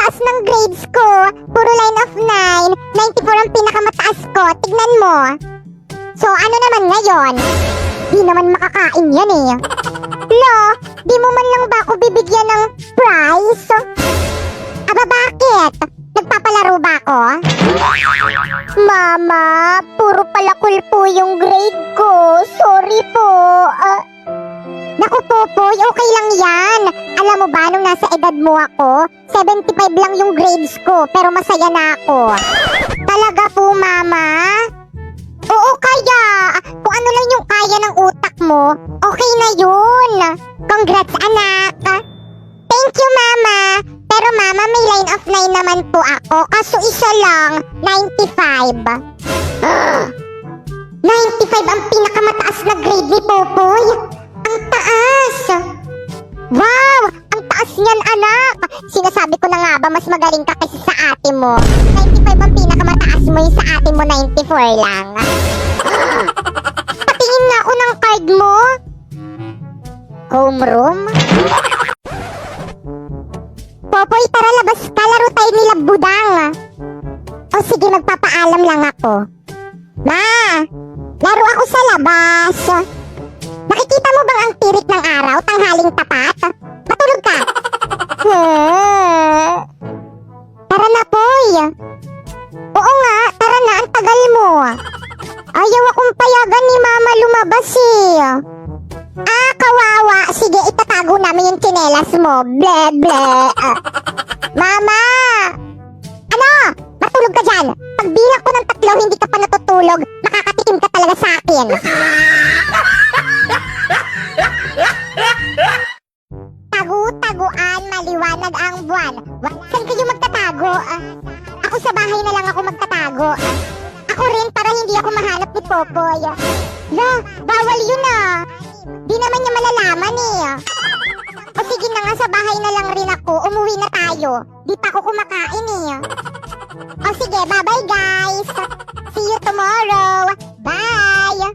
taas ng grades ko. Puro line of 9. 94 ang pinakamataas ko. Tignan mo. So, ano naman ngayon? Di naman makakain yan eh. Lo, di mo man lang ba ako bibigyan ng prize? Aba, bakit? Nagpapalaro ba ako? Mama, puro palakul po yung grade ko. Sorry po. Naku, Popoy, okay lang yan. Alam mo ba, nung nasa edad mo ako, 75 lang yung grades ko, pero masaya na ako. Talaga po, Mama? Oo, kaya. Kung ano lang yung kaya ng utak mo, okay na yun. Congrats, anak. Thank you, Mama. Pero Mama, may line of 9 naman po ako. Kaso isa lang, 95. 95 ang pinakamataas na grade ni Popoy. Ang taas. Wow, ang taas niyan, anak. Sinasabi ko na nga ba, mas magaling ka kasi sa ate mo. 95 ang pinakamataas mo, yung sa ate mo 94 lang. Patingin nga ako ng card mo. Homeroom? Popoy, tara labas ka. Laro tayo nila budang. O sige, magpapaalam lang ako. Ma, laro ako sa labas. Nakikita mo bang ang tirik ng araw, tanghaling tapat? Matulog ka. Tara na, Poy. Oo nga, tara na, ang tagal mo. Ayaw akong payagan ni Mama lumabas eh. Kawawa. Sige, itatago namin yung tsinelas mo. Ble, ble. Mama! Ano? Matulog ka dyan. Pagbilang ko ng 3, hindi ka pa natutulog. Makakatikim ka talaga sa akin. Tagu-taguan, maliwanag ang buwan. Saan kayo magtatago? Ako sa bahay na lang ako magtatago. Ako rin para hindi ako mahanap ni Popoy. La, bawal yun ah. Di naman niya malalaman eh. O sige na nga, sa bahay na lang rin ako. Umuwi na tayo. Di pa ako kumakain eh. O sige, bye-bye guys. See you tomorrow. Bye.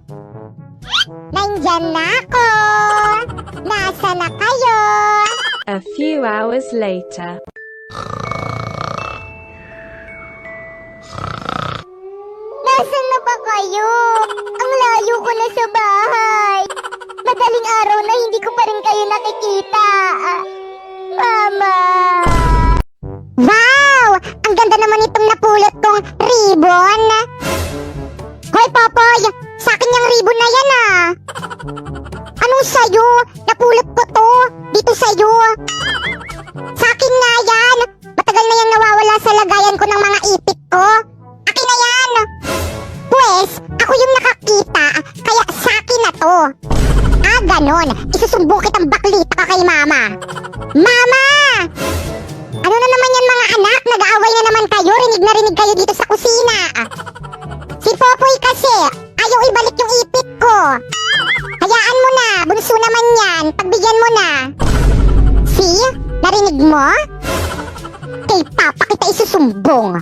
Nandyan na ako. Nasa na kayo? A few hours later. Nasaan na ba kayo? Ang layo ko na sa bahay. Madaling araw na hindi ko pa rin kayo nakikita. Mama! Wow! Ang ganda naman itong napulot kong ribbon. Hoy, Popoy! Sa akin yung ribbon na yan ah! Anong sayo? Napulot ko to! Dito sayo! Sa akin nga yan! Matagal na yung nawawala sa lagayan ko ng mga ipit ko. Akin na yan! Pwes, ako yung nakakita, kaya sa akin na to. Ganon. Isusumbong kitang baklita ka kay Mama. Mama! Ano na naman yan mga anak? Nag-aaway na naman kayo. Rinig na rinig kayo dito sa kusina. Si Popoy kasi, ayaw ibalik yung ipit ko. Hayaan mo na. Bunso naman yan. Pagbigyan mo na. See? Narinig mo? Kay Papa kita isusumbong.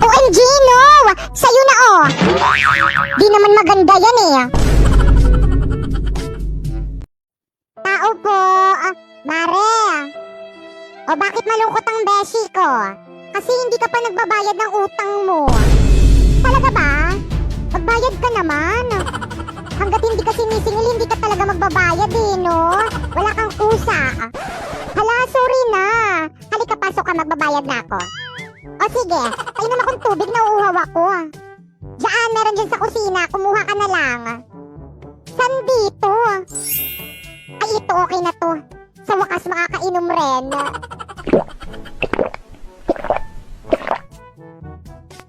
OMG, no! Sa'yo na oh. Di naman maganda yan eh. Tao po. Mare. O bakit malungkot ang beshi ko? Kasi hindi ka pa nagbabayad ng utang mo. Talaga ba? Magbayad ka naman. Hanggat hindi ka sinisingil, hindi ka talaga magbabayad eh, no? Wala kang kusa. Hala, sorry na. Halika, pasok ka, magbabayad na ako. O sige, painom akong tubig, nauuhaw ako. Diyan, meron dyan sa kusina, kumuha ka na lang. San dito? Ay, ito okay na to. Sa wakas makakainom rin.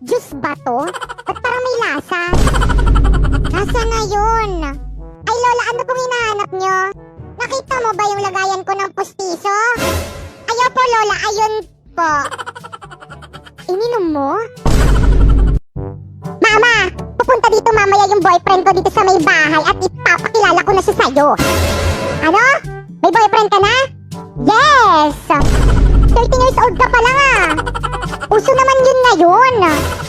Juice ba to? Ba't parang may lasa? Lasa na yun. Ay Lola, ano pong hinahanap nyo? Nakita mo ba yung lagayan ko ng pustiso? Ayaw po Lola, ayun po. Ininom mo? Mama, pupunta dito mamaya yung boyfriend ko dito sa may bahay at ipapakilala ko na siya sa'yo. Ano? May boyfriend ka na? Yes! 13 years old ka pa lang ah. Uso naman yun ngayon.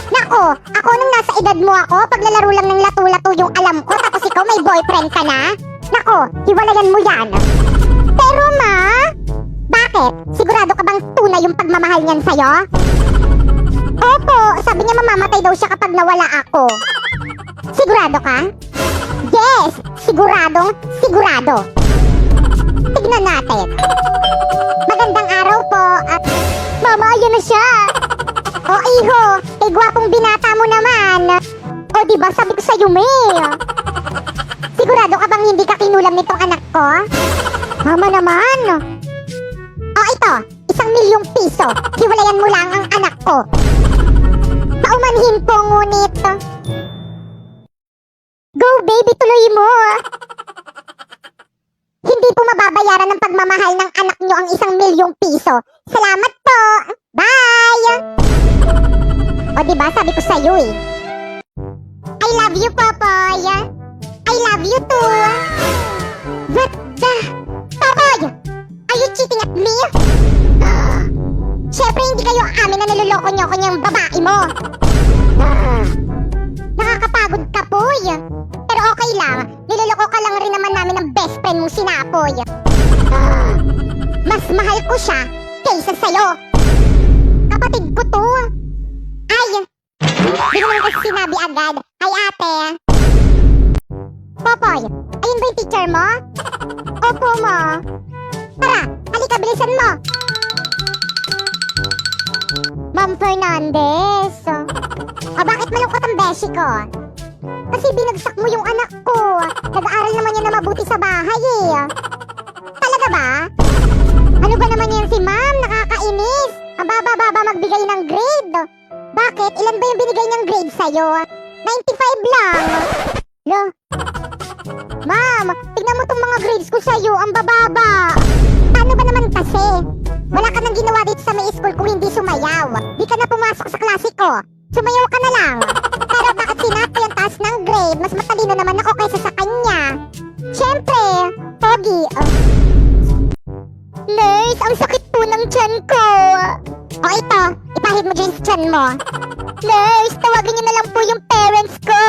Nako, ako nung nasa edad mo ako, paglalaro lang ng lato-lato yung alam ko, tapos ikaw may boyfriend ka na? Nako, hiwalayan mo yan. Pero ma, bakit? Bakit? Sigurado ka bang tunay yung pagmamahal niyan sa'yo? Opo, sabi niya mamamatay daw siya kapag nawala ako. Sigurado ka? Yes, siguradong sigurado. Tignan natin. Magandang araw po at... Mama, ayan na siya. O iho, kay gwapong binata mo naman. O diba sabi ko sa'yo, May. Sigurado ka bang hindi ka kinulam nitong anak ko? Mama naman. O ito, 1,000,000 piso. Hiwalayan mo lang ang anak ko. Paumanhin po ngunit. Go baby, tuloy mo. Hindi po mababayaran ng pagmamahal ng anak nyo ang 1,000,000 piso. Salamat po. Bye. O diba sabi ko sa'yo eh. I love you, Popoy. I love you too. What the? Popoy! Are you cheating at me? Siyempre hindi kayo amin na niloloko nyo ko niyang babae mo. Nakakapagod ka, Poy. Pero okay lang. Niloloko ka lang rin naman namin ng best friend mong sinapoy. Mas mahal ko siya kaysa sa'yo. Kapatid ko to. Ay, di naman kasi sinabi agad. Ay ate. Popoy, ayun ba yung teacher mo? Opo mo. Tara, halika bilisan mo. Ma'am Fernandez. O bakit malungkot ang beshi ko? Kasi binagsak mo yung anak ko. Nag-aaral naman yan na mabuti sa bahay eh. Talaga ba? Ano ba naman yan si ma'am? Nakakainis. Ang baba-baba magbigay ng grade. Bakit? Ilan ba yung binigay niyang grade sa'yo? 95 lang. Lo? Ma'am, tignan mo tong mga grades ko sa'yo. Ang bababa. Paano ba naman kasi? Wala ka nang ginawa dito sa may school kung hindi sumayaw. Di ka na pumasok sa klase ko. Sumayaw ka na lang. Pero bakit sinapo yung taas ng grade? Mas matalino naman ako kaysa sa kanya. Siyempre, pogi. Nurse, ang sakit po ng tiyan ko. O ito, ipahid mo dyan sa tiyan mo. Nurse, tawagin niyo na lang po yung parents ko.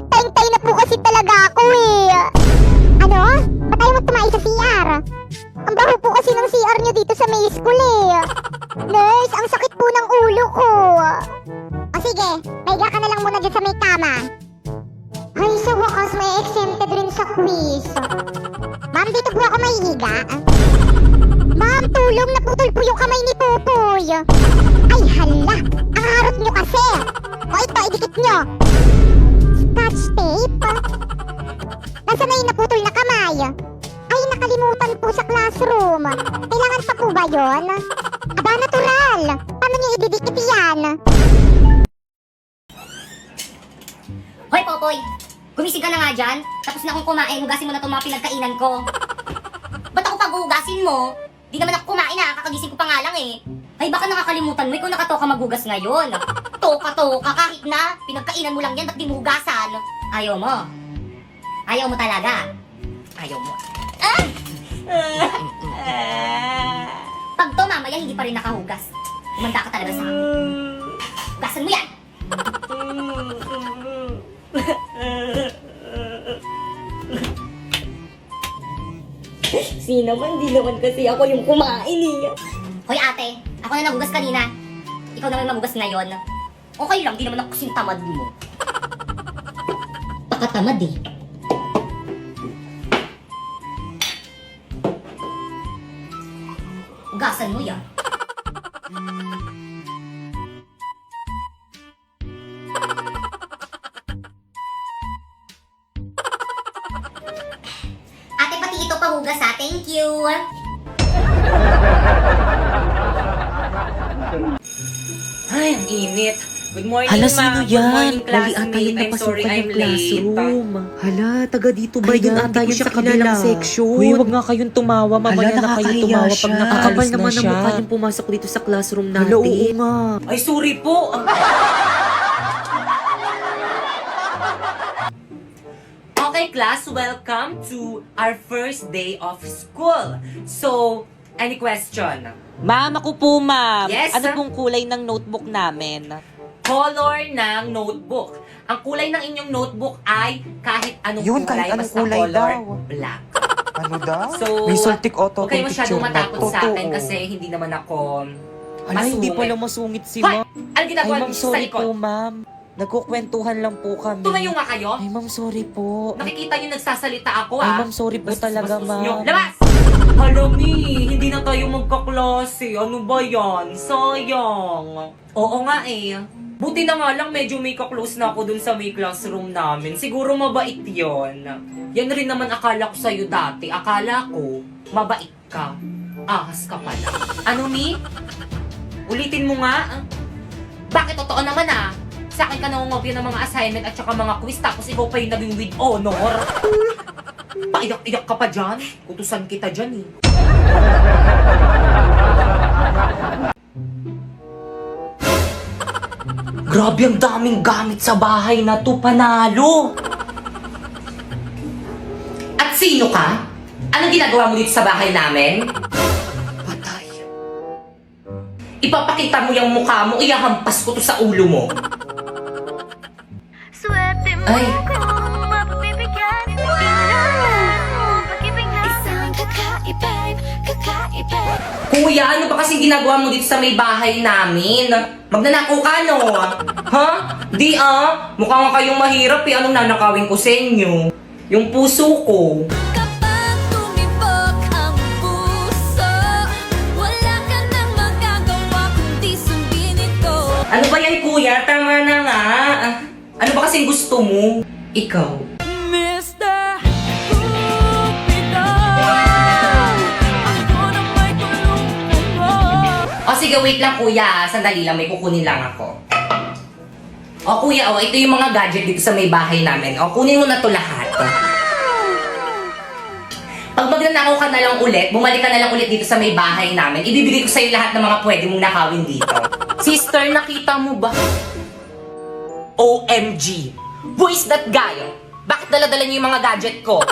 Tayong-tayo na po kasi talaga ako eh. Ano? Ba't ayaw mo tumayo sa CR? Ang baho po kasi ng CR niyo dito sa may school eh. Nurse, ang sakit po ng ulo ko. O sige, pahiga ka na lang muna dyan sa may kama. Ay, sa wakas may exempted rin sa quiz. Ma'am, dito po ako mahihiga. Ma'am, tulong, naputol po yung kamay ni Popoy. Ay, hala, ang harot nyo kasi. O ito, idikit nyo. Scotch tape. Nasaan na yung naputol na kamay? Ay, nakalimutan po sa classroom. Kailangan pa po ba yun? Aba, natural. Paano nyo ididikit yan? Hoy, Popoy! Gumising ka na nga dyan. Tapos na akong kumain, hugasin mo na itong mga pinagkainan ko. Ba't ako pag-hugasin mo? Di naman ako kumain na, kakagising ko pa nga lang eh. Ay, baka nakakalimutan mo, ikaw nakatoka maghugas ngayon. Toka-toka, kahit na, pinagkainan mo lang yan, ba't di mo hugasan? Ayaw mo. Ayaw mo talaga. Ayaw mo. Ah! Pag to, mamaya, hindi pa rin nakahugas. Umanda ka talaga sa akin. Hugasan mo yan! Sino man, di naman kasi ako yung kumain eh. Hoy ate, ako na nagugas kanina. Ikaw naman magugas ngayon. Okay lang, di naman ako kasing tamad mo. Pakatamad eh. Hugasan mo yan. Ate, pati ito pahugas ha. Thank you. Ay, ang init. Good morning, Hala, ma'am. sino Good yan? morning, Mali ata yung classmate. I'm napasukan sorry, yung I'm late. classroom. Hala, taga dito ba Ay, yun? dati Ata ko yun siya sa kabilang kilala. section. Uy, wag nga kayong tumawa. Mamaya Hala, na kayo nakakahiya tumawa pag siya. nakaalis Kapal na naman ang siya. mukha niyang pumasok dito sa classroom Hala, natin. oo nga. Ay, sorry po. Okay, class, welcome to our first day of school. So, any question? Ma'am, ako po, ma'am. Yes, Ano sir? pong kulay ng notebook namin? Color ng notebook. Ang kulay ng inyong notebook ay kahit anong Yun, kulay, kahit anong basta kulay color daw. black. Ano daw? So, May saltik auto huwag kayo masyadong picture na. matakot sa akin Totoo. kasi hindi naman ako Hala, hindi masungit. pala masungit si Hoy! ma'am. Ano Ay, ginagawa ma'am, niyo sa sorry likod? po, ma'am. Nagkukwentuhan lang po kami. Tumayo nga kayo. Ay, ma'am, sorry po. Nakikita niyo nagsasalita ako Ay, ah. ma'am, sorry po Bastos- talaga, bastos niyo. ma'am. Labas! Halami, hindi na tayo magkaklase. Ano ba yan? Sayang. Oo nga eh. Buti na nga lang medyo may kaklose na ako dun sa may classroom namin. Siguro mabait yon. Yan rin naman akala ko sa'yo dati. Akala ko, mabait ka. Ahas ka pala. Ano, Mi? Ulitin mo nga. Bakit totoo naman ah? Sa akin ka nangungopia ng mga assignment at saka mga quiz tapos ikaw pa yung naging with honor. Paiyak-iyak ka pa dyan. Kutusan kita dyan eh. Grabe ang daming gamit sa bahay na to, panalo! At sino ka? Anong ginagawa mo dito sa bahay namin? Patay. Ipapakita mo yung mukha mo, iyahampas ko to sa ulo mo. Swerte mo Ay. kung mapapibigyan Kailangan mo pag-ibig na Isang kakaibig, kakaibig Kuya, ano ba kasing ginagawa mo dito sa may bahay namin? Magnanakaw ka, no? Ha? Di mukha nga kayong mahirap eh. Anong nanakawin ko sa inyo? Yung puso ko. Kapag tumibok ang puso Wala ka nang magagawa kundi sundin ito Ano ba yan, kuya? Tama na nga. Ano ba kasing gusto mo? Ikaw. Mr. Cupido Ako na may tulong mo O sige, wait lang kuya. Sandali lang, may kukunin lang ako. O kuya, ito yung mga gadget dito sa may bahay namin. O, kunin mo na to lahat. Pag magnanakaw ka na lang ulit, bumalik ka na lang ulit dito sa may bahay namin, ibibigay ko sa'yo lahat ng mga pwede mong nakawin dito. Sister, nakita mo ba? OMG! Who is that guy? Bakit dala-dala niyo yung mga gadget ko?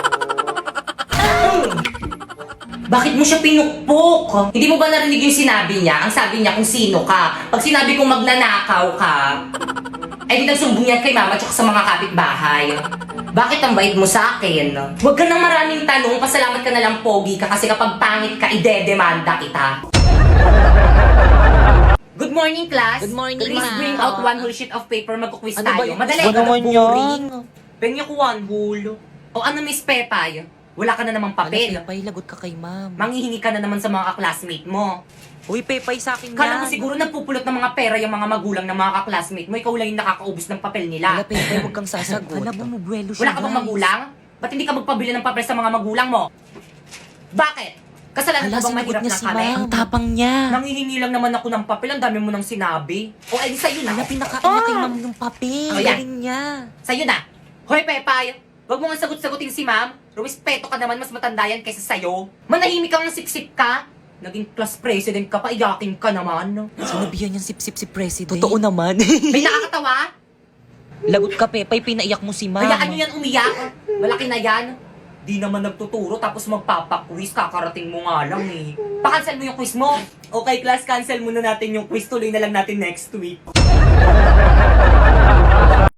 Bakit mo siya pinukpok? Hindi mo ba narinig yung sinabi niya? Ang sabi niya kung sino ka. Pag sinabi kong magnanakaw ka, ay di nagsumbong yan kay mama tsaka sa mga kapitbahay. Bakit ang bait mo sa akin? Huwag ka nang maraming tanong, pasalamat ka na lang pogi ka kasi kapag pangit ka, idedemanda kita. Good morning, class. Good morning, Please ma'am. bring out one whole sheet of paper, magkuquiz Ano ba tayo. yung Madali. gusto naman boring. yan? Pengi ko one whole. O ano, Miss Pepay? Wala ka na namang papel. Pepay, lagot ka kay ma'am. Manghihingi ka na naman sa mga classmate mo. Uy, Pepay sa akin Kala mo yan. siguro nagpupulot ng mga pera yung mga magulang ng mga ka-classmate mo. Ikaw lang yung nakakaubos ng papel nila. Hala, Pepay, huwag kang sasagot. Hala, bumubuelo siya, Wala ka bang magulang? Ba't hindi ka magpabili ng papel sa mga magulang mo? Bakit? Kasalanan Hala, ko bang sinagot mahirap niya na si kami? ma'am. Ang tapang niya. Nanghihingi lang naman ako ng papel. Ang dami mo nang sinabi. O, eh, sa'yo na. Hala, pinakain niya kay ma'am yung papel. Oh, yan. Galing niya. Sa'yo na. Hoy, Pepay. Huwag mo nga sagot-sagutin si ma'am. Rumispeto ka naman, mas matanda yan kaysa sa'yo. Manahimik kang siksik ka. Naging class president ka pa, iyakin ka naman. Sinabihan niyang sip-sip si President. Totoo naman. May nakakatawa? Lagot ka, Pepay. Pinaiyak mo si ma'am. Hayaan nyo yan umiyak. Malaki na yan. Di naman nagtuturo tapos magpapaquiz. Kakarating mo nga lang eh. Pa-cancel mo yung quiz mo. Okay, class, cancel muna natin yung quiz. Tuloy na lang natin next week.